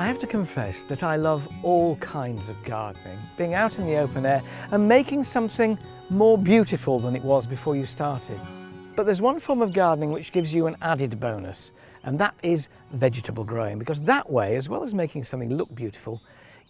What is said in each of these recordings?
I have to confess that I love all kinds of gardening, being out in the open air and making something more beautiful than it was before you started. But there's one form of gardening which gives you an added bonus, and that is vegetable growing, because that way, as well as making something look beautiful,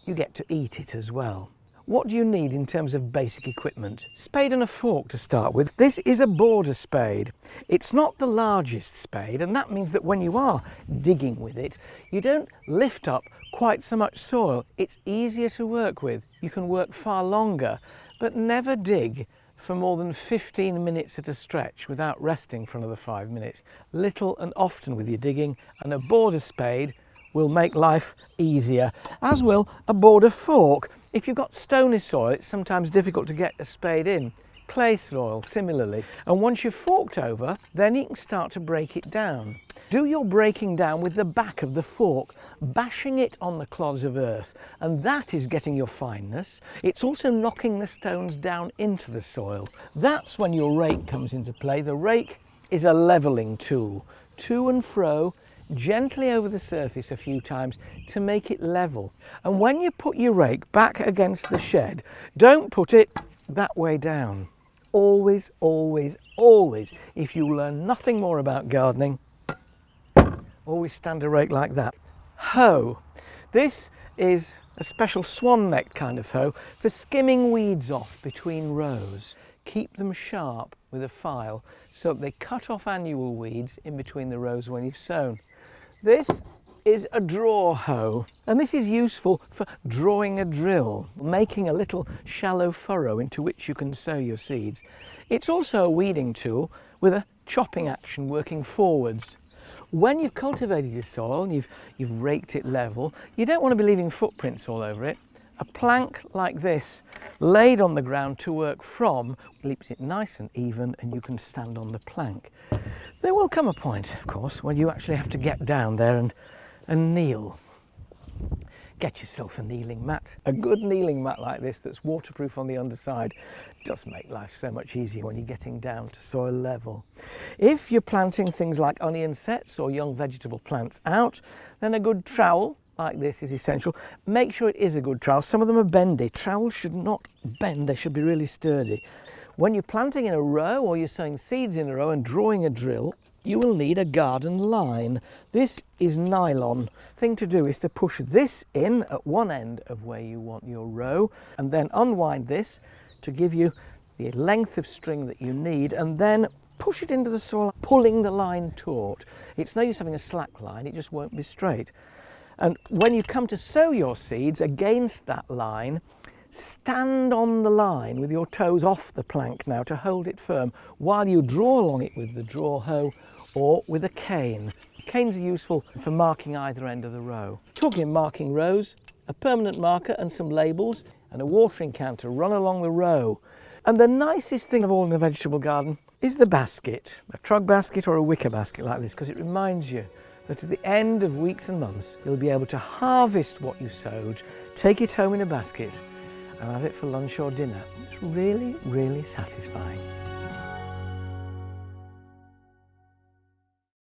you get to eat it as well. What do you need in terms of basic equipment? Spade and a fork to start with. This is a border spade. It's not the largest spade, and that means that when you are digging with it, you don't lift up quite so much soil. It's easier to work with. You can work far longer, but never dig for more than 15 minutes at a stretch without resting for another 5 minutes. Little and often with your digging, and a border spade will make life easier, as will a border fork. If you've got stony soil, it's sometimes difficult to get a spade in. Clay soil, similarly. And once you've forked over, then you can start to break it down. Do your breaking down with the back of the fork, bashing it on the clods of earth, and that is getting your fineness. It's also knocking the stones down into the soil. That's when your rake comes into play. The rake is a levelling tool, to and fro, gently over the surface a few times to make it level. And when you put your rake back against the shed, don't put it that way down. Always, always, always, if you learn nothing more about gardening, always stand a rake like that. Hoe. This is a special swan neck kind of hoe for skimming weeds off between rows. Keep them sharp with a file so that they cut off annual weeds in between the rows when you've sown. This is a draw hoe, and this is useful for drawing a drill, making a little shallow furrow into which you can sow your seeds. It's also a weeding tool with a chopping action working forwards. When you've cultivated your soil and you've raked it level, you don't want to be leaving footprints all over it. A plank like this laid on the ground to work from keeps it nice and even, and you can stand on the plank. There will come a point, of course, when you actually have to get down there and kneel. Get yourself a kneeling mat. A good kneeling mat like this that's waterproof on the underside does make life so much easier when you're getting down to soil level. If you're planting things like onion sets or young vegetable plants out, then a good trowel like this is essential. Make sure it is a good trowel. Some of them are bendy. Trowels should not bend, they should be really sturdy. When you're planting in a row or you're sowing seeds in a row and drawing a drill, you will need a garden line. This is nylon. Thing to do is to push this in at one end of where you want your row, and then unwind this to give you the length of string that you need, and then push it into the soil, pulling the line taut. It's no use having a slack line, it just won't be straight. And when you come to sow your seeds against that line, stand on the line with your toes off the plank now to hold it firm while you draw along it with the draw hoe or with a cane. Canes are useful for marking either end of the row. Talking of marking rows, a permanent marker and some labels and a watering can to run along the row. And the nicest thing of all in the vegetable garden is the basket, a trug basket or a wicker basket like this, because it reminds you that at the end of weeks and months you'll be able to harvest what you sowed, take it home in a basket and have it for lunch or dinner. It's really, really satisfying.